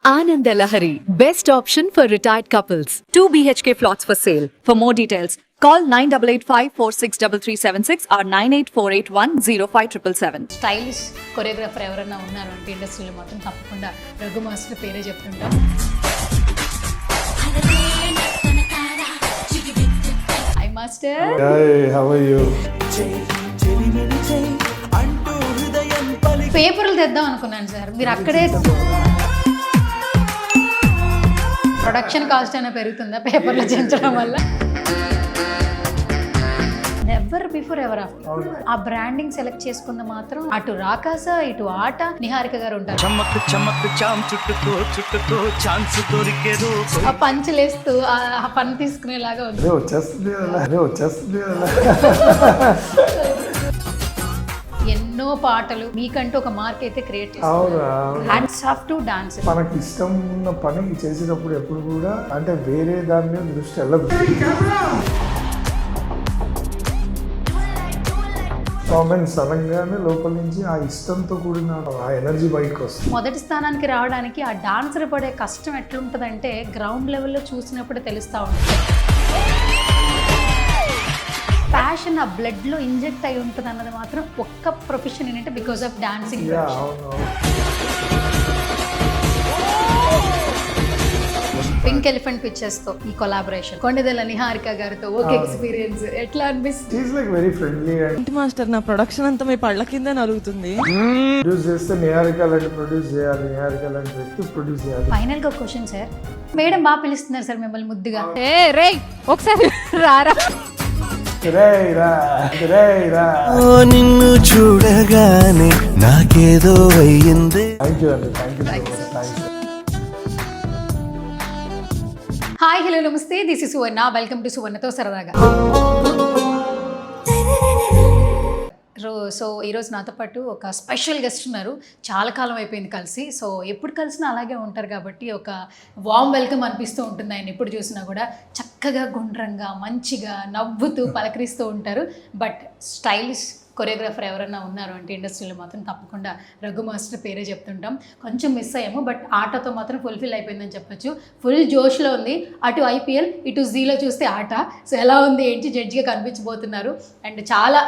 Ananda Lahari, best option for retired couples. 2 BHK plots for sale. For more details, call 9885463376 or 9848105777. Stylish choreographer ఎవరైనా ఉన్నారు అంటే ఇండస్ట్రీలో మాత్రం తప్పకుండా రఘు మాస్టర్ పేరే చెప్తుంటాం. Hi master. Hi, how are you? పేపర్లు తెద్దాం అనుకున్నాను సార్, మీరు అక్కడే ప్రొడక్షన్ కాస్ట్ అయినా పెరుగుతుందా పేపర్లు చేయించడం వల్ల? నెవర్ బిఫోర్ ఎవర్ ఆఫ్టర్ ఆ బ్రాండింగ్ సెలెక్ట్ చేసుకున్న మాత్రం అటు రాకాస ఇటు ఆట నిహారిక గారు ఉంటారు. చమక్ చమక్ చాం చుట్టుకో చుట్టుకో ఛాన్స్ దొరికేదో ఆ పంచులేస్తూ ఆ పని తీసుకునేలాగా ఉంది. వచ్చేస్తుంది ఎన్నో పాటలు మీకంటూ ఒక మార్క్ అయితే క్రియేట్ చేస్తారు. Hands off to dance. మనకి ఇష్టం ఉన్న పని చేసేటప్పుడు ఎప్పుడు కూడా అంటే వేరే దాని మీద దృష్టి వెళ్ళదు. కామెంట్ సడన్గానే లోపల నుంచి ఆ ఇష్టంతో కూడిన ఆ ఎనర్జీ బయటకు వస్తుంది. మొదటి స్థానానికి రావడానికి ఆ డాన్సర్ పడే కష్టం ఎట్లుంటుందంటే గ్రౌండ్ లెవెల్లో చూసినప్పుడు తెలుస్తూ ఉంటుంది. ప్యాషన్ ఆ బ్లడ్ లో ఇంజెక్ట్ అయి ఉంటుంది అన్నది మాత్రం ఒక్క ప్రొఫెషన్ ఏంటంటే because of dancing. Pink elephant pictures తో ఈ కొలాబరేషన్ కొండదెల నిహారిక గారితో ఒక ఎక్స్పీరియన్స్ ఎట్లా అనిపిస్తుంది? Is like very friendly and master నా ప్రొడక్షన్ అంతా మీ పళ్ళ కింద నలుగుతుంది. ప్రొడ్యూస్ చేస్తే నిహారిక లాంటి ప్రొడ్యూస్ చేయాలి, నిహారిక లాంటి వ్యక్తి ప్రొడ్యూస్ చేయాలి. ఫైనల్ గా క్వశ్చన్ సార్, మేడం బాగా పిలుస్తున్నారు సార్ మిమ్మల్ని ముద్దుగా. రే ఒకసారి రారా. నిన్ను చూడగానే నాకేదో అయ్యింది. థ్యాంక్ యూ అండి, thank you so much, thank you. Hi hello నమస్తే, this is Suvarna, welcome to సువర్ణతో సరదాగా. సో ఈరోజు నాతో పాటు ఒక స్పెషల్ గెస్ట్ ఉన్నారు. చాలా కాలం అయిపోయింది కలిసి. సో ఎప్పుడు కలిసినా అలాగే ఉంటారు కాబట్టి ఒక వామ్ వెల్కమ్ అనిపిస్తూ ఉంటుంది. ఆయన ఎప్పుడు చూసినా కూడా చక్కగా గుండ్రంగా మంచిగా నవ్వుతూ పలకరిస్తూ ఉంటారు. బట్ స్టైలిష్ కొరియోగ్రాఫర్ ఎవరైనా ఉన్నారు అంటే ఇండస్ట్రీలో మాత్రం తప్పకుండా రఘు మాస్టర్ పేరే చెప్తుంటాం. కొంచెం మిస్ అయ్యాము, బట్ ఆటతో మాత్రం ఫుల్ఫిల్ అయిపోయిందని చెప్పొచ్చు. ఫుల్ జోష్లో ఉంది. అటు ఐపీఎల్ ఇటు జీలో చూస్తే ఆట. సో ఎలా ఉంది ఏంటి జడ్జిగా కనిపించబోతున్నారు. అండ్ చాలా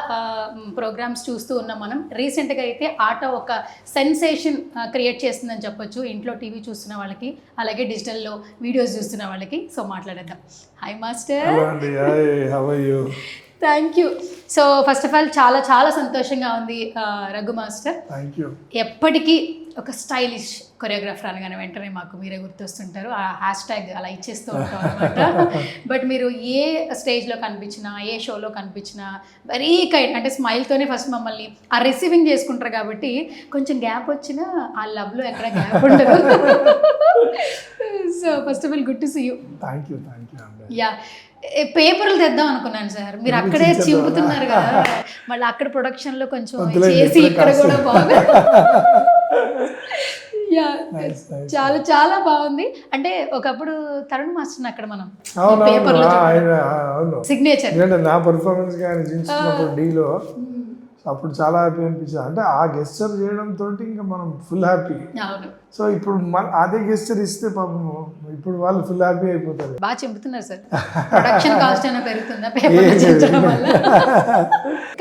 ప్రోగ్రామ్స్ చూస్తూ ఉన్నాం మనం. రీసెంట్గా అయితే ఆట ఒక సెన్సేషన్ క్రియేట్ చేస్తుందని చెప్పొచ్చు ఇంట్లో టీవీ చూస్తున్న వాళ్ళకి, అలాగే డిజిటల్లో వీడియోస్ చూస్తున్న వాళ్ళకి. సో మాట్లాడేద్దాం. Hi master. Thank you. So first of all చాలా చాలా సంతోషంగా ఉంది రఘు మాస్టర్. Thank you. ఎప్పటికీ ఒక స్టైలిష్ కొరియోగ్రాఫర్ అనగానే వెంటనే మాకు మీరే గుర్తొస్తుంటారు. ఆ హ్యాష్ ట్యాగ్ అలా ఇచ్చేస్తూ ఉంటాం అనమాట. బట్ మీరు ఏ స్టేజ్లో కనిపించినా ఏ షోలో కనిపించినా వెరీ కైండ్ అంటే స్మైల్తోనే ఫస్ట్ మమ్మల్ని ఆ రిసీవింగ్ చేసుకుంటారు కాబట్టి కొంచెం గ్యాప్ వచ్చినా ఆ లవ్లో ఎక్కడ గ్యాప్ ఉండదు. So first of all good to see you. Thank you, thank you. Yeah, పేపర్లు తెద్దాం అనుకున్నాను సార్, మీరు అక్కడే చింపుతున్నారు కదా, మళ్ళీ అక్కడ ప్రొడక్షన్లో కొంచెం చేసి ఇక్కడ కూడా బాగుంది. యా, చాలా చాలా బాగుంది. అంటే ఒకప్పుడు తరుణ్ మాస్టర్ అక్కడ మనం పేపర్లో సిగ్నేచర్ నా పర్ఫార్మెన్స్ కానీ చూసినప్పుడు డీలో అప్పుడు చాలా హ్యాపీ అనిపించింది. అంటే ఆ గెస్చర్ చేయడం తోటి ఇంకా మనం ఫుల్ హ్యాపీ. సో ఇప్పుడు అదే గెస్చర్ ఇస్తే పాపం ఇప్పుడు వాళ్ళు ఫుల్ హ్యాపీ అయిపోతారు. బాగా చెబుతున్నారు సార్, ప్రొడక్షన్ కాస్ట్ అయినా పెరుగుతుందా పేపర్లు చేయించడం వల్ల?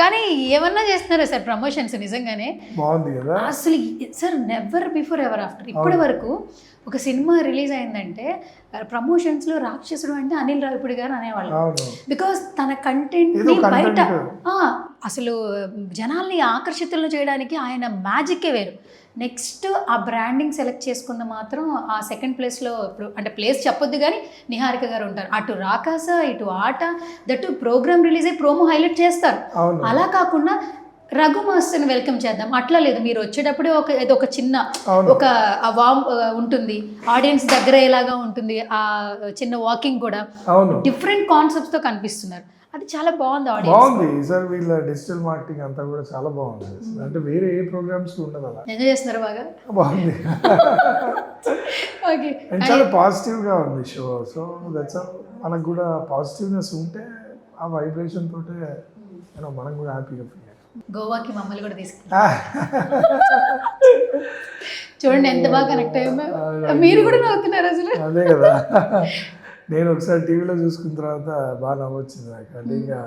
కానీ ఏమన్నా చేస్తున్నారా సార్ ప్రమోషన్స్? నిజంగానే బాగుంది కదా అసలు sir. Never before ever after ఇప్పటి వరకు ఒక సినిమా రిలీజ్ అయిందంటే ప్రమోషన్స్లో రాక్షసుడు అంటే అనిల్ రావిపూడి గారు అనేవాళ్ళు. బికాస్ తన కంటెంట్ని బయట అసలు జనాల్ని ఆకర్షితులను చేయడానికి ఆయన మ్యాజిక్కే వేరు. నెక్స్ట్ ఆ బ్రాండింగ్ సెలెక్ట్ చేసుకున్న మాత్రం ఆ సెకండ్ ప్లేస్లో ఇప్పుడు అంటే ప్లేస్ చెప్పొద్దు కానీ నిహారిక గారు ఉంటారు. అటు రాకాస ఇటు ఆట, దట్టు ప్రోగ్రామ్ రిలీజ్ అయ్యి ప్రోమో హైలైట్ చేస్తారు. అలా కాకుండా రఘు మాస్టర్ని వెల్కమ్ చేద్దాం అట్లా లేదు. మీరు వచ్చేటప్పుడే ఒక చిన్న ఒక వామ్ ఉంటుంది, ఆడియన్స్ దగ్గర ఎలాగా ఉంటుంది, ఆ చిన్న వాకింగ్ కూడా డిఫరెంట్ కాన్సెప్ట్స్తో కనిపిస్తున్నారు. అది చాలా బాగుంది. బాగుంది సార్, వీళ్ళ డిజిటల్ మార్కెటింగ్ అంతా కూడా చాలా బాగుంది. అంటే వేరే ఏ ప్రోగ్రామ్స్ ఉండదు. అలా ఎంజాయ్ చేస్తున్నారు బాగా. బాగుంది. ఓకే, చాలా పాజిటివ్గా ఉంది షో. సో దట్స్ మనకు కూడా పాజిటివ్నెస్ ఉంటే ఆ వైబ్రేషన్ తోటే మనం కూడా హ్యాపీగా ఫీల్. గోవాకి మమ్మల్ని కూడా తీసుకెళ్ళి చూడండి ఎంత బాగా కనెక్ట్ అయ్యామో. మీరు కూడా నవ్వుతున్నారు అసలు. అదే కదా, నేను ఒకసారి టీవీలో చూసుకున్న తర్వాత బాగా నవ్వొచ్చింది నాకు. అంటే ఇంకా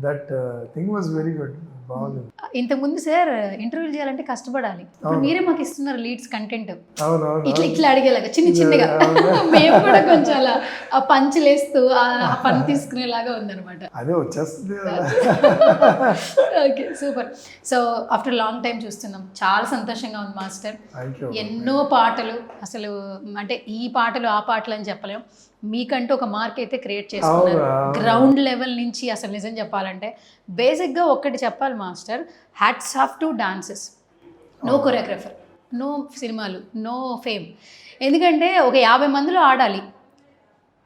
that thing was very good, బాగుంది. ఇంతకుముందు సార్ ఇంటర్వ్యూ చేయాలంటే కష్టపడాలి, ఇప్పుడు మీరే మాకు ఇస్తున్నారు లీడ్స్ కంటెంట్ అవునవును, ఇట్లా ఇట్లా అడిగేలాగా చిన్నగా మేము కూడా కొంచెం అలా ఆ పంచులేస్తూ ఆ పని తీసుకునేలాగా ఉందన్నమాట. అదే వచ్చేస్తుంది కదా. Okay, super. So after long time చూస్తున్నాం, చాలా సంతోషంగా ఉంది మాస్టర్. Thank you. ఎన్నో పాటలు, అసలు అంటే ఈ పాటలు ఆ పాటలు అని చెప్పలేం, మీకంటూ ఒక మార్క్ అయితే క్రియేట్ చేసుకున్నారు గ్రౌండ్ లెవెల్ నుంచి. అసలు నిజం చెప్పాలంటే బేసిక్గా ఒక్కటి చెప్పాలి master, hats off to dances. No choreographer, no సినిమాలు, నో ఫేమ్. ఎందుకంటే ఒక 50 మందిలో ఆడాలి,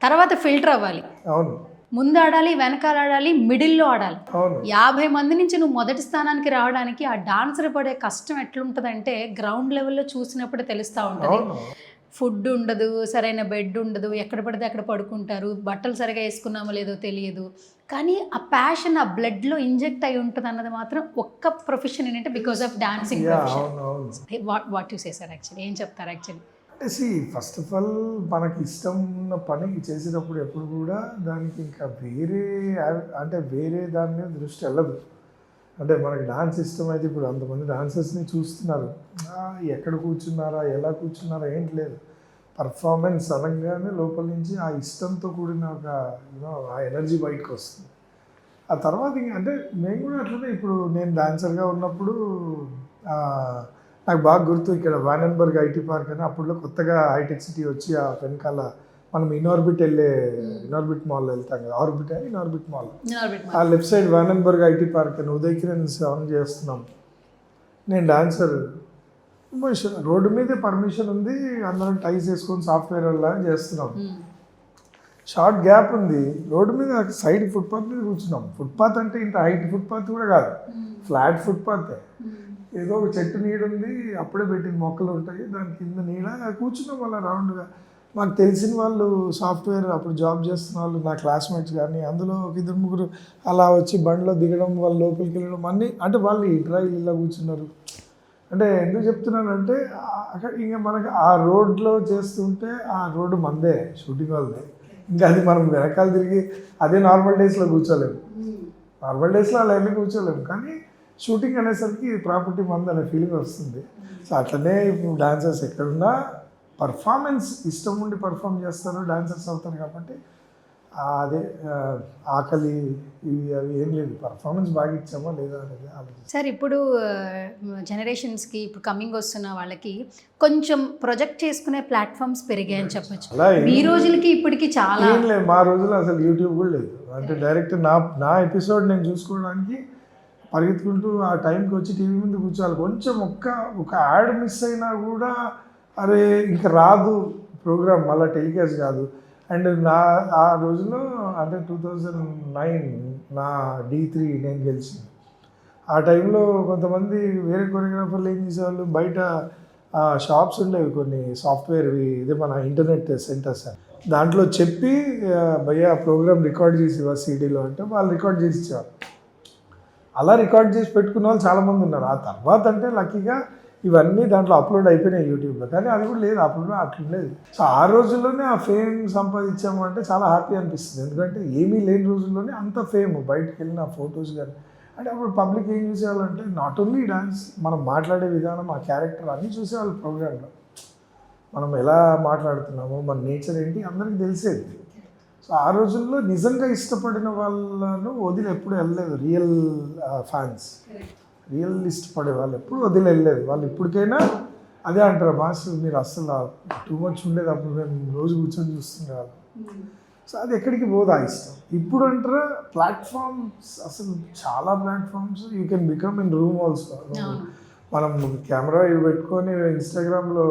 తర్వాత ఫిల్టర్ అవ్వాలి. అవును, ముందు ఆడాలి, వెనకాల ఆడాలి, మిడిల్లో ఆడాలి. అవును. 50 మంది నుంచి నువ్వు మొదటి స్థానానికి రావడానికి ఆ డాన్సర్ పడే కష్టం ఎట్లుంటుందంటే గ్రౌండ్ లెవెల్లో చూసినప్పుడు తెలుస్తూ ఉంటుంది. ఫుడ్ ఉండదు, సరైన బెడ్ ఉండదు, ఎక్కడ పడితే అక్కడ పడుకుంటారు, బట్టలు సరిగా వేసుకున్నామో లేదో తెలియదు. కానీ ఆ ప్యాషన్ ఆ బ్లడ్లో ఇంజెక్ట్ అయి ఉంటుంది అన్నది మాత్రం ఒక్క ప్రొఫెషన్ ఏంటంటే because of dancing profession. What you say sir, actually ఏం చెప్తారు? యాక్చువల్లీ అంటే ఫస్ట్ ఆఫ్ ఆల్ మనకి ఇష్టం ఉన్న పని చేసేటప్పుడు ఎప్పుడు కూడా దానికి ఇంకా వేరే దాని మీద దృష్టి వెళ్ళదు. అంటే మనకి డాన్స్ ఇష్టం అయితే ఇప్పుడు అంతమంది డాన్సర్స్ని చూస్తున్నారు, ఎక్కడ కూర్చున్నారా, ఎలా కూర్చున్నారా ఏంటి లేదు, పర్ఫార్మెన్స్ అనగానే లోపల నుంచి ఆ ఇష్టంతో కూడిన ఒక ఆ ఎనర్జీ బయటకు వస్తుంది. ఆ తర్వాత అంటే మేము కూడా అట్లనే, ఇప్పుడు నేను డాన్సర్గా ఉన్నప్పుడు నాకు బాగా గుర్తు, ఇక్కడ వానెన్బర్గ్ ఐటీ పార్క్ అని అప్పుడులో కొత్తగా హైటెక్ సిటీ వచ్చి ఆ వెనకాల మనం ఇనార్బిట్ మాల్లో వెళ్తాం కదా, ఇనార్బిట్ మాల్, ఆ లెఫ్ట్ సైడ్ వానెన్బర్గ్ ఐటీ పార్క్ అని ఉదయ్ కిరణ్ ఆన్ చేస్తున్నాం. నేను డాన్సర్, రోడ్డు మీదే పర్మిషన్ ఉంది, అందరం టైస్ వేసుకొని సాఫ్ట్వేర్ వల్ల చేస్తున్నాం. షార్ట్ గ్యాప్ ఉంది, రోడ్డు మీద సైడ్ ఫుట్పాత్ మీద కూర్చున్నాం. ఫుట్పాత్ అంటే ఇంత హైట్ ఫుట్పాత్ కూడా కాదు, ఫ్లాట్ ఫుట్పాతే. ఏదో ఒక చెట్టు నీడ ఉంది, అప్పుడే పెట్టిన మొక్కలు ఉంటాయి, దాని కింద నీడ కూర్చున్నాం అలా రౌండ్గా. మాకు తెలిసిన వాళ్ళు సాఫ్ట్వేర్ అప్పుడు జాబ్ చేస్తున్న వాళ్ళు నా క్లాస్మేట్స్ కానీ, అందులో ఒక 2-3 అలా వచ్చి బండిలో దిగడం, వాళ్ళు లోపలికి వెళ్ళడం అన్నీ. అంటే వాళ్ళు ఇంటర్వ్యూ ఇలా కూర్చున్నారు. అంటే ఎందుకు చెప్తున్నానంటే అక్కడ ఇంకా మనకి ఆ రోడ్లో చేస్తుంటే ఆ రోడ్డు మందే, షూటింగ్ వాళ్ళదే. ఇంకా అది మనం వెనకాల తిరిగి అదే నార్మల్ డేస్లో కూర్చోలేము, నార్మల్ డేస్లో అలా వెళ్ళి కూర్చోలేము. కానీ షూటింగ్ అనేసరికి ప్రాపర్టీ మంది అనే ఫీలింగ్ వస్తుంది. సో అట్లనే ఇప్పుడు డాన్సర్స్ ఎక్కడున్నా పర్ఫార్మెన్స్ ఇష్టం ఉండి పర్ఫామ్ చేస్తారు, డాన్సర్స్ అవుతారు. కాబట్టి అదే ఆకలి ఇవి అవి ఏం లేదు, పర్ఫార్మెన్స్ బాగా ఇచ్చామా లేదా అనేది ఆలోచిస్తాం. సార్ ఇప్పుడు జనరేషన్స్కి ఇప్పుడు కమింగ్ వస్తున్న వాళ్ళకి కొంచెం ప్రొజెక్ట్ చేసుకునే ప్లాట్ఫామ్స్ పెరిగాయని చెప్పచ్చు. ఈ రోజులకి ఇప్పటికి చాలా ఏం లేదు, మా రోజుల్లో అసలు యూట్యూబ్ కూడా లేదు. అంటే డైరెక్ట్ నా ఎపిసోడ్ నేను చూసుకోవడానికి పరిగెత్తుకుంటూ ఆ టైంకి వచ్చి టీవీ ముందు కూర్చోవాలి. కొంచెం ఒక యాడ్ మిస్ అయినా కూడా అరే ఇంకా రాదు ప్రోగ్రామ్, మళ్ళీ టెలికాస్ట్ కాదు. అండ్ ఆ రోజుల్లో అంటే 2009 నా D3 నేను గెలిచింది. ఆ టైంలో కొంతమంది వేరే కొరియోగ్రాఫర్లు ఏం చేసేవాళ్ళు, బయట షాప్స్ ఉండేవి కొన్ని సాఫ్ట్వేర్వి, ఇదే మన ఇంటర్నెట్ సెంటర్స్, దాంట్లో చెప్పి భయ్యా ప్రోగ్రామ్ రికార్డ్ చేసి సీడీలో అంటే వాళ్ళు రికార్డ్ చేసి ఇచ్చేవారు. అలా రికార్డ్ చేసి పెట్టుకున్న వాళ్ళు చాలామంది ఉన్నారు. ఆ తర్వాత అంటే లక్కీగా ఇవన్నీ దాంట్లో అప్లోడ్ అయిపోయినాయి యూట్యూబ్లో, కానీ అది కూడా లేదు, అప్పుడు అట్లా లేదు. సో ఆ రోజుల్లోనే ఆ ఫేమ్ సంపాదించాము అంటే చాలా హ్యాపీ అనిపిస్తుంది. ఎందుకంటే ఏమీ లేని రోజుల్లోనే అంత ఫేమ్, బయటకు వెళ్ళిన ఫొటోస్ కానీ. అంటే అప్పుడు పబ్లిక్ ఏం చూసేవాళ్ళంటే నాట్ ఓన్లీ డాన్స్, మనం మాట్లాడే విధానం, ఆ క్యారెక్టర్ అన్నీ చూసేవాళ్ళు ప్రోగ్రాంలో. మనం ఎలా మాట్లాడుతున్నామో, మన నేచర్ ఏంటి అందరికీ తెలిసేది. సో ఆ రోజుల్లో నిజంగా ఇష్టపడిన వాళ్ళను వదిలి ఎప్పుడు వెళ్ళలేదు. రియల్ ఫ్యాన్స్, రియల్ ఇష్టపడే వాళ్ళు ఎప్పుడు వదిలి వెళ్ళలేదు. వాళ్ళు ఇప్పటికైనా అదే అంటారు, మాస్టర్ మీరు అస్సలు టూ మచ్ ఉండేది, అప్పుడు మేము రోజు కూర్చొని చూస్తుండేవాళ్ళం. సో అది ఎక్కడికి పోదు ఆ ఇష్టం. ఇప్పుడు అంటారా ప్లాట్ఫామ్స్, అసలు చాలా platforms, you can become in room also. మనం కెమెరా ఇవి పెట్టుకొని ఇన్స్టాగ్రామ్లో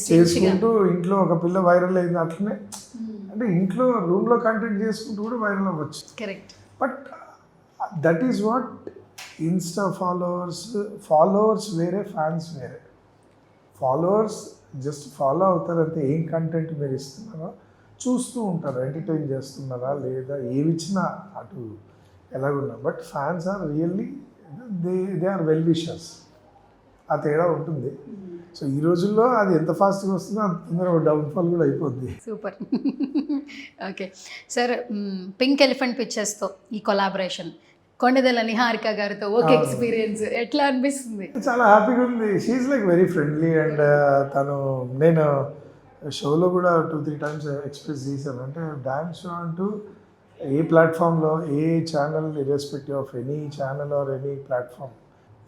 చేసుకుంటూ ఇంట్లో ఒక పిల్ల వైరల్ అయింది అట్లనే, అంటే ఇంట్లో రూమ్లో కంటెంట్ చేసుకుంటూ కూడా వైరల్ అవ్వచ్చు. Correct. But that is what Insta followers వేరే, ఫ్యాన్స్ వేరే. ఫాలోవర్స్ జస్ట్ ఫాలో అవుతారు అంతే, ఏం కంటెంట్ మీరు ఇస్తున్నారో చూస్తూ ఉంటారు, ఎంటర్టైన్ చేస్తున్నారా లేదా, ఏమి ఇచ్చినా అటు ఎలాగున్నా. But fans are really they are well wishers. ఆ తేడా ఉంటుంది. సో ఈ రోజుల్లో అది ఎంత ఫాస్ట్గా వస్తుందో అంత తొందరగా డౌన్ఫాల్ కూడా అయిపోద్ది. Super. Okay sir, pink elephant పిక్చర్స్తో ఈ కొలాబరేషన్ కొండదెల నిహారిక గారితో ఒక ఎక్స్పీరియన్స్ ఎట్లా అనిపిస్తుంది? చాలా హ్యాపీగా ఉంది. She's like very friendly and నేను షోలో కూడా 2-3 times ఎక్స్ప్రెస్ చేశాను. అంటే డాన్స్ షో అంటూ ఏ ప్లాట్ఫామ్లో ఏ channel irrespective of any channel or any platform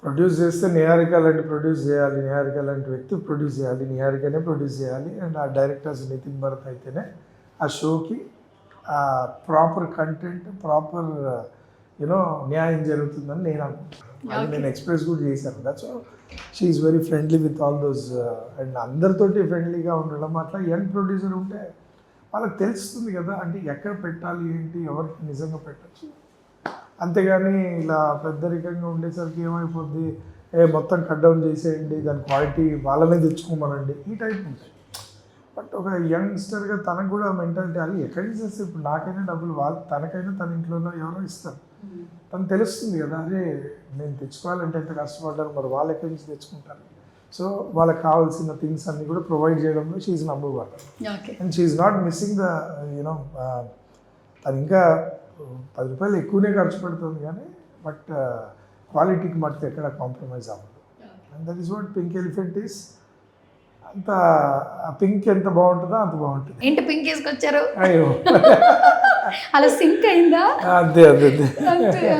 produce చేస్తే నిహారిక లాంటి ప్రొడ్యూస్ చేయాలి, నిహారిక లాంటి వ్యక్తి ప్రొడ్యూస్ చేయాలి, నిహారికనే ప్రొడ్యూస్ చేయాలి. అండ్ ఆ డైరెక్టర్స్ నితిన్ భరత్ అయితేనే ఆ షోకి ప్రాపర్ కంటెంట్, ప్రాపర్ న్యాయం జరుగుతుందని నేను అనుకుంటున్నాను. అది నేను ఎక్స్ప్రెస్ కూడా చేశాను. That's she's very friendly with all those. And అందరితోటి ఫ్రెండ్లీగా ఉండడం. అట్లా యంగ్ ప్రొడ్యూసర్ ఉంటే వాళ్ళకి తెలుస్తుంది కదా, అంటే ఎక్కడ పెట్టాలి ఏంటి, ఎవరికి నిజంగా పెట్టచ్చు. అంతేగాని ఇలా పెద్దరికంగా ఉండేసరికి ఏమైపోద్ది, మొత్తం కట్ డౌన్ చేసేయండి, దాని క్వాలిటీ వాళ్ళనే తెచ్చుకోమనండి, ఈ టైప్ ఉంటాయి. బట్ ఒక యంగ్స్టర్గా తనకు కూడా మెంటాలిటీ అది ఎక్కడి నుంచి వస్తే ఇప్పుడు నాకైనా డబ్బులు తనకైనా తన ఇంట్లోనో ఎవరో ఇస్తారు. తను తెలుస్తుంది కదా, అదే నేను తెచ్చుకోవాలంటే ఎంత కష్టపడ్డారు, మరి వాళ్ళు ఎక్కడి నుంచి తెచ్చుకుంటారు. సో వాళ్ళకి కావాల్సిన థింగ్స్ అన్నీ కూడా ప్రొవైడ్ చేయడంలో she's number 1. And she's not missing the తను ఇంకా 10 రూపాయలు ఎక్కువనే ఖర్చు పెడుతుంది కానీ బట్ క్వాలిటీకి మటుకు ఎక్కడ కాంప్రమైజ్ అవ్వదు. And that is what pink elephant is. అంత పింక్ ఎంత బాగుంటుందో అంత బాగుంటుంది. ఏంటి పింక్ వేసుకొచ్చారు? అయ్యో అలా సింక్ అయిందా? అదే అదే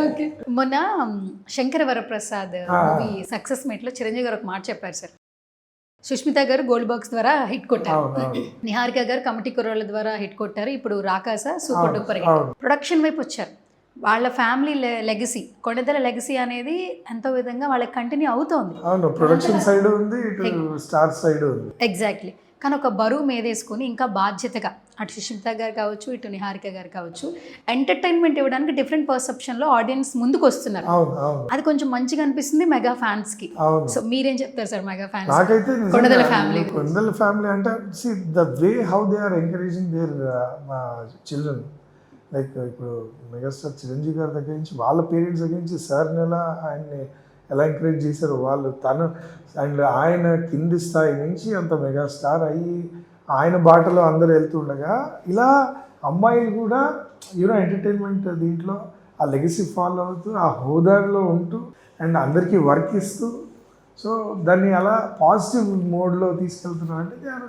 ఓకే. మొన్న శంకర వరప్రసాద్ మూవీ సక్సెస్ మీట్లో చిరంజీవి గారు ఒక మాట చెప్పారు సార్. సుష్మిత గారు గోల్డ్ బాక్స్ ద్వారా హిట్ కొట్టారు, నిహారిక గారు కమిటీ కుర్రోళ్ళ ద్వారా హిట్ కొట్టారు, ఇప్పుడు రాకాస సూపర్ డూపర్ హిట్. ప్రొడక్షన్ వైపు వచ్చారు. వాళ్ళ ఫ్యామిలీ లెగసీ, కొండదెల లెగసీ అనేది ఎంతో విధంగా వాళ్ళకి కంటిన్యూ అవుతోంది. అవును, ప్రొడక్షన్ సైడ్ ఉంది, ఇటు స్టార్ సైడ్ ఉంది. ఎగ్జాక్ట్లీ. కానీ ఒక బరువు మీదేసుకొని ఇంకా బాధ్యతగా అటు సుష్మిత గారు కావచ్చు, ఇటు నిహారిక గారు కావచ్చు, ఎంటర్టైన్మెంట్ ఇవ్వడానికి డిఫరెంట్ పర్సెప్షన్లో ఆడియన్స్ ముందుకు వస్తున్నారు. అది కొంచెం మంచిగా అనిపిస్తుంది మెగా ఫ్యాన్స్కి. సో మీరేం చెప్తారు సార్ మెగా ఫ్యాన్స్? నాకైతే కొండదెల ఫ్యామిలీ అంటే the way how they are encouraging their children. Like ఇప్పుడు మెగాస్టార్ చిరంజీవి గారి దగ్గర నుంచి వాళ్ళ పేరెంట్స్ దగ్గర నుంచి సార్ని ఆయన్ని ఎలా ఎంకరేజ్ చేశారు వాళ్ళు, తను అండ్ ఆయన కింది స్థాయి నుంచి అంత మెగాస్టార్ అయ్యి ఆయన బాటలో అందరూ వెళ్తుండగా ఇలా అమ్మాయిలు కూడా ఎంటర్టైన్మెంట్ దీంట్లో ఆ లెగసీ ఫాలో అవుతూ ఆ హోదాలో ఉంటూ అండ్ అందరికీ వర్క్ ఇస్తూ సో దాన్ని అలా పాజిటివ్ మోడ్లో తీసుకెళ్తున్నారు. అంటే they are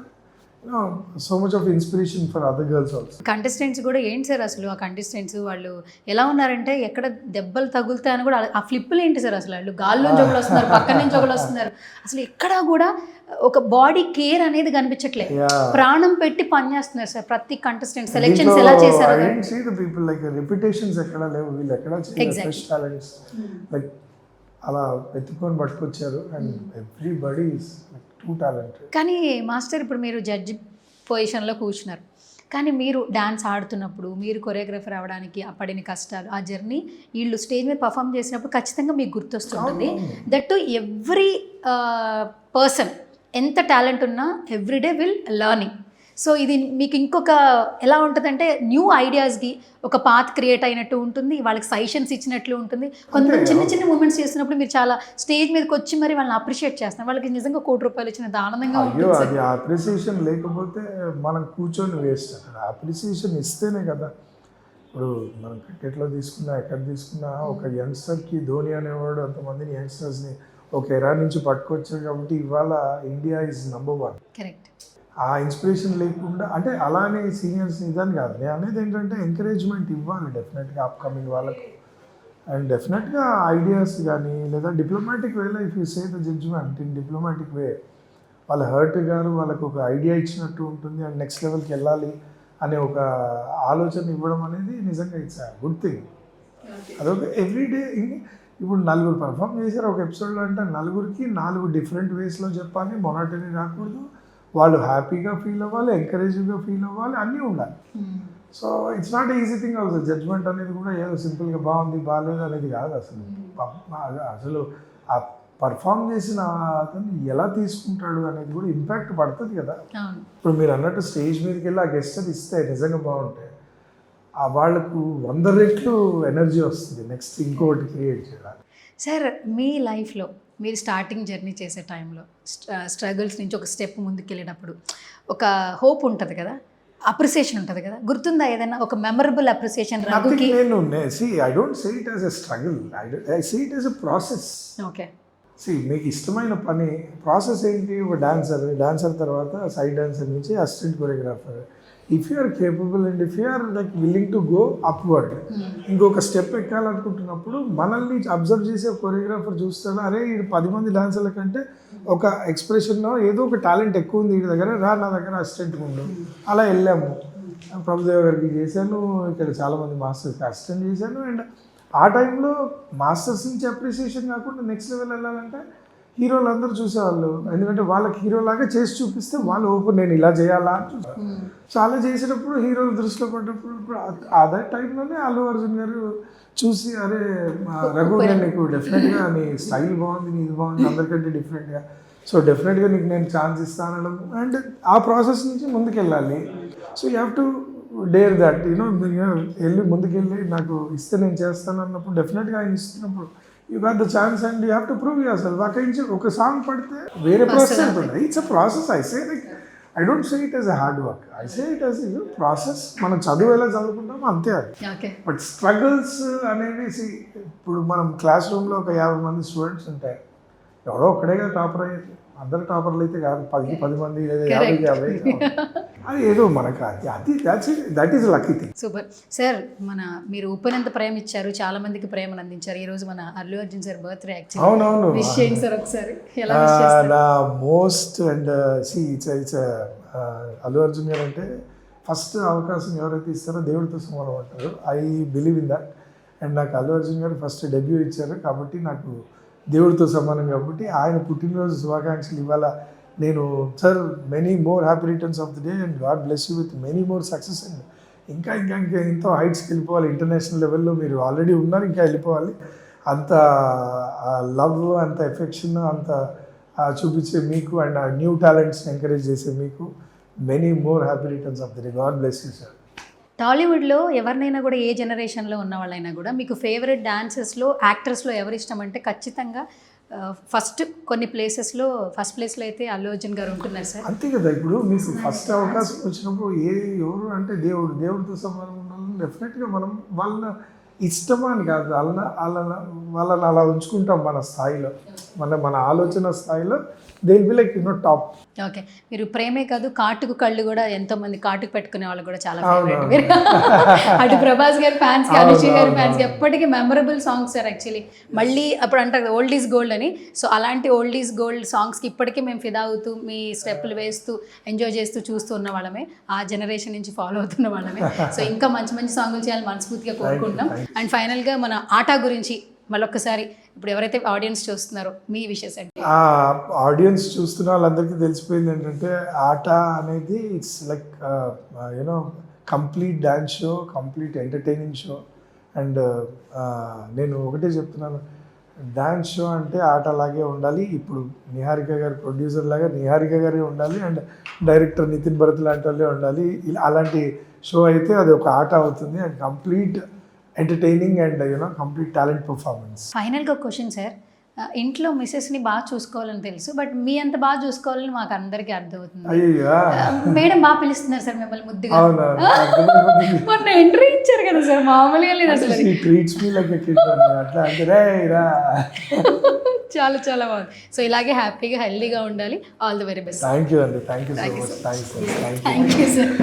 so much of inspiration for other girls also. Contestants కూడా ఏంటి సార్ అసలు ఆ కంటెస్టెంట్స్ వాళ్ళు ఎలా ఉన్నారంటే ఎక్కడ దెబ్బలు తగులుతాయని కూడా ఆ ఫ్లిప్పులు ఏంటి సార్ అసలు, వాళ్ళు గాల్లో నుంచి ఒకళ్ళు వస్తున్నారు, పక్కన నుంచి ఒకళ్ళు వస్తున్నారు, అసలు ఎక్కడా కూడా ఒక బాడీ కేర్ అనేది కనిపించట్లేదు. ప్రాణం పెట్టి పనిచేస్తున్నారు సార్ ప్రతి కంటెస్టెంట్. సెలెక్షన్స్ ఎలా చేశారు? పీపుల్ లైక్ రెప్యుటేషన్స్ ఎక్కడ లేవు, వీళ్ళు ఎక్కడ ఫ్రెష్ టాలెంట్స్ లైక్ అలా వెతుక్కొని పట్టుకొచ్చారు and everybody is too talented. కానీ మాస్టర్ ఇప్పుడు మీరు జడ్జి పొజిషన్లో కూర్చున్నారు, కానీ మీరు డాన్స్ ఆడుతున్నప్పుడు మీరు కొరియోగ్రఫర్ అవ్వడానికి ఆ పడిన కష్టాలు, ఆ జర్నీ వీళ్ళు స్టేజ్ మీద పర్ఫామ్ చేసినప్పుడు ఖచ్చితంగా మీకు గుర్తొస్తుంటుంది. దట్ టు ఎవ్రీ పర్సన్ ఎంత టాలెంట్ ఉన్నా ఎవ్రీడే విల్ లర్నింగ్. సో ఇది మీకు ఇంకొక ఎలా ఉంటుందంటే న్యూ ఐడియాస్కి ఒక పాత్ క్రియేట్ అయినట్టు ఉంటుంది, వాళ్ళకి సజెషన్స్ ఇచ్చినట్లు ఉంటుంది. కొంతమంది చిన్న చిన్న మూమెంట్స్ చేస్తున్నప్పుడు మీరు చాలా స్టేజ్ మీదకి వచ్చి మరి వాళ్ళని అప్రిషియేట్ చేస్తున్నారు, వాళ్ళకి నిజంగా ₹1,00,00,000 ఇచ్చినంత ఆనందంగా ఉంటుంది. అది అప్రిసియేషన్ లేకపోతే మనం కూర్చొని వేస్ట్. అక్కడ అప్రిసియేషన్ ఇస్తేనే కదా. ఇప్పుడు మనం క్రికెట్లో తీసుకున్నా ఎక్కడ తీసుకున్నా ఒక యంగ్స్టర్కి ధోని అనేవాడు అంతమందిని యంగ్స్టర్స్ని ఒక ఎరా నుంచి పట్టుకొచ్చారు కాబట్టి ఇవాళ ఇండియా ఈజ్ నంబర్ 1. కరెక్ట్. ఆ ఇన్స్పిరేషన్ లేకుండా అంటే అలానే సీనియర్స్ ఇదని కాదు, నేను అనేది ఏంటంటే ఎంకరేజ్మెంట్ ఇవ్వాలి డెఫినెట్గా అప్కమింగ్ వాళ్ళకు. అండ్ డెఫినెట్గా ఐడియాస్ కానీ లేదా డిప్లొమాటిక్ వేలో if you say the judgment in diplomatic way వాళ్ళ హర్ట్ గారు వాళ్ళకు ఒక ఐడియా ఇచ్చినట్టు ఉంటుంది అండ్ నెక్స్ట్ లెవెల్కి వెళ్ళాలి అనే ఒక ఆలోచన ఇవ్వడం అనేది నిజంగా ఇట్స్ అ గుడ్ థింగ్. అదొక ఎవ్రీడే. ఇప్పుడు 4 పర్ఫామ్ చేశారు ఒక ఎపిసోడ్లో అంటే 4కి 4 డిఫరెంట్ వేస్లో చెప్పాలి, మొనటనీ రాకూడదు, వాళ్ళు హ్యాపీగా ఫీల్ అవ్వాలి, ఎంకరేజింగ్గా ఫీల్ అవ్వాలి, అన్నీ ఉండాలి. So it's not easy thing also. Judgement అనేది కూడా ఏదో సింపుల్గా బాగుంది బాగాలేదు అనేది కాదు అసలు. అసలు ఆ పర్ఫామ్ చేసిన అతను ఎలా తీసుకుంటాడు అనేది కూడా ఇంపాక్ట్ పడుతుంది కదా. ఇప్పుడు మీరు అన్నట్టు స్టేజ్ మీదకి వెళ్ళి ఆ గెస్టర్ ఇస్తే నిజంగా బాగుంటాయి, వాళ్ళకు 100 రెట్లు ఎనర్జీ వస్తుంది నెక్స్ట్ ఇంకోటి క్రియేట్ చేయడానికి. సార్ మీ లైఫ్లో మీరు స్టార్టింగ్ జర్నీ చేసే టైంలో స్ట్రగుల్స్ నుంచి ఒక స్టెప్ ముందుకు వెళ్ళినప్పుడు ఒక హోప్ ఉంటుంది కదా, అప్రిసియేషన్ ఉంటుంది కదా, గుర్తుందా ఏదైనా ఒక మెమరబుల్ అప్రిసియేషన్ రఘుకి? నేను I don't say it as a struggle, I say it as a process. Okay, మీకు ఇష్టమైన పని ప్రాసెస్ ఏంటి? ఒక డాన్సర్ తర్వాత సైడ్ డాన్సర్ నుంచి assistant choreographer. If you are capable and if you are like willing to go upward, ఇంకొక step ఎక్కాలనుకుంటున్నప్పుడు మనల్ని అబ్జర్వ్ చేసే కొరియోగ్రాఫర్ చూస్తాడు, అరే ఈ 10 మంది డాన్సర్ల కంటే ఒక ఎక్స్ప్రెషన్లో ఏదో ఒక టాలెంట్ ఎక్కువ ఉంది వీడి దగ్గర, నా దగ్గర అసిస్టెంట్ ఉండు. అలా వెళ్ళాము. ప్రభుదేవ గారికి చేశాను, ఇక్కడ చాలామంది మాస్టర్స్కి అసిస్టెంట్ చేశాను. అండ్ ఆ టైంలో మాస్టర్స్ నుంచి అప్రిసియేషన్ కాకుండా నెక్స్ట్ లెవెల్ వెళ్ళాలంటే హీరోలు అందరూ చూసేవాళ్ళు, ఎందుకంటే వాళ్ళకి హీరోలాగా చేసి చూపిస్తే వాళ్ళు ఓపెన్ నేను ఇలా చేయాలా అని చూసారు. సో అలా చేసేటప్పుడు హీరోలు దృష్టిలో పడ్డప్పుడు అదే టైంలోనే అల్లు అర్జున్ గారు చూసి, అరే రఘు నేను నీకు డెఫినెట్గా నీ స్టైల్ బాగుంది, నీది బాగుంది, అందరికంటే డిఫరెంట్గా, సో డెఫినెట్గా నీకు నేను ఛాన్స్ ఇస్తాను అనడం. అండ్ ఆ ప్రాసెస్ నుంచి ముందుకు వెళ్ళాలి. So you have to dare that, వెళ్ళి ముందుకెళ్ళి నాకు ఇస్తే నేను చేస్తాను అన్నప్పుడు డెఫినెట్గా ఆయన ఇస్తున్నప్పుడు you got the chance and you have to prove your self. అక్కడి నుంచి ఒక సాంగ్ పడితే వేరే ప్రాసెస్ ఉంటుంది. It's a process. I say like I don't say it as a hard work, I say it as a process. మనం చదువు ఎలా చదువుకుంటామో అంతే అది. బట్ స్ట్రగుల్స్ అనేవి ఇప్పుడు మనం క్లాస్ రూమ్లో ఒక 50 మంది స్టూడెంట్స్ ఉంటాయి, ఎవరో ఒక్కడేగా టాపర్ అయ్యేది, అందరు టాపర్లు అయితే కాదు, 10 మంది లేదా 50 అది ఏదో మనకు అది that is lucky thing. Super sir. మీరు ఉప్పనంత ప్రేమ ఇచ్చారు, చాలా మందికి ప్రేమను అందించారు. ఈ రోజు మన అల్లు అర్జున్ సార్ బర్త్డే. అవునవును, విష్ చేయండి సార్ ఒకసారి. నా most and it's Allu Arjun గారు అంటే ఫస్ట్ అవకాశం ఎవరైతే ఇస్తారో దేవుడితో సమానం అంటారు. I believe in that. And నాకు అల్లు అర్జున్ గారు ఫస్ట్ డెబ్యూ ఇచ్చారు కాబట్టి నాకు దేవుడితో సమానం. కాబట్టి ఆయన పుట్టినరోజు శుభాకాంక్షలు ఇవాళ నేను sir many more happy returns of the day and God bless you with many more success. And ఇంకా ఎంతో హైట్స్కి వెళ్ళిపోవాలి, ఇంటర్నేషనల్ లెవెల్లో మీరు ఆల్రెడీ ఉన్నారు, ఇంకా వెళ్ళిపోవాలి. అంత లవ్, అంత ఎఫెక్షన్, అంత చూపించే మీకు అండ్ న్యూ టాలెంట్స్ని ఎంకరేజ్ చేసే మీకు many more happy returns of the day. God bless you sir. టాలీవుడ్లో ఎవరినైనా కూడా, ఏ జనరేషన్లో ఉన్న వాళ్ళైనా కూడా మీకు ఫేవరెట్ డాన్సర్స్లో, యాక్టర్స్లో ఎవరు ఇష్టం అంటే ఖచ్చితంగా ఫస్ట్ కొన్ని ప్లేసెస్లో ఫస్ట్ ప్లేస్లో అయితే అల్లు అర్జున్ గారు ఉంటున్నారు సార్. అంతే కదా. ఇప్పుడు మీకు ఫస్ట్ అవకాశం వచ్చినప్పుడు ఎవరు అంటే దేవుడితో సమానం ఉండాలని డెఫినెట్గా మనం వాళ్ళని ఇష్టమా అని కాదు, వాళ్ళని అలా ఉంచుకుంటాం మన స్థాయిలో, మన ఆలోచన స్థాయిలో. They will be like top. Okay, మీరు ప్రేమే కాదు కాటుకు కళ్ళు కూడా, ఎంతో మంది కాటుకు పెట్టుకునే వాళ్ళు కూడా చాలా ఫేవరెట్ మీరు. అటు ప్రభాస్ గారి ఫ్యాన్స్ కి, అనుష్క గారి ఫ్యాన్స్ కి ఎప్పటికీ మెమరబుల్ సాంగ్స్ సార్. యాక్చువల్లీ మళ్ళీ అప్పుడు అంటారు ఓల్డ్ ఈజ్ గోల్డ్ అని. సో అలాంటి ఓల్డ్ ఈజ్ గోల్డ్ సాంగ్స్కి ఇప్పటికీ మేము ఫిదా అవుతూ, మీ స్టెప్పులు వేస్తూ, ఎంజాయ్ చేస్తూ చూస్తూ ఉన్న వాళ్ళమే, ఆ జనరేషన్ నుంచి ఫాలో అవుతున్న వాళ్ళమే. సో ఇంకా మంచి మంచి సాంగులు చేయాలని మనస్ఫూర్తిగా కోరుకుంటున్నాం. అండ్ ఫైనల్గా మన ఆట గురించి మళ్ళొక్కసారి, ఇప్పుడు ఎవరైతే ఆడియన్స్ చూస్తున్నారో మీ విషెస్ అంటే. ఆడియన్స్ చూస్తున్న వాళ్ళందరికీ తెలిసిపోయింది ఏంటంటే ఆట అనేది it's like complete dance show, complete entertaining show. And నేను ఒకటే చెప్తున్నాను, డ్యాన్స్ షో అంటే ఆట లాగే ఉండాలి. ఇప్పుడు నిహారిక గారు ప్రొడ్యూసర్ లాగా నిహారిక గారే ఉండాలి, అండ్ డైరెక్టర్ నితిన్ భరత్ లాంటి వాళ్ళే ఉండాలి. అలాంటి షో అయితే అది ఒక ఆట అవుతుంది. And complete entertaining and complete talent performance. ఫైనల్గా క్వశ్చన్ సార్, ఇంట్లో మిస్సెస్ని బాగా చూసుకోవాలని తెలుసు, బట్ మీ అంత బాగా చూసుకోవాలని మాకు అందరికీ అర్థమవుతుంది. మేడం బాగా పిలుస్తున్నారు సార్ మిమ్మల్ని ముద్దుగా. మొన్న ఎంట్రీ ఇచ్చారు కదా సార్, మామూలుగా లేదు అసలు. చాలా చాలా బాగుంది. సో ఇలాగే హ్యాపీగా హెల్దీగా ఉండాలి. All the very best. Thank you అండి. Thank you so much. Thank you sir.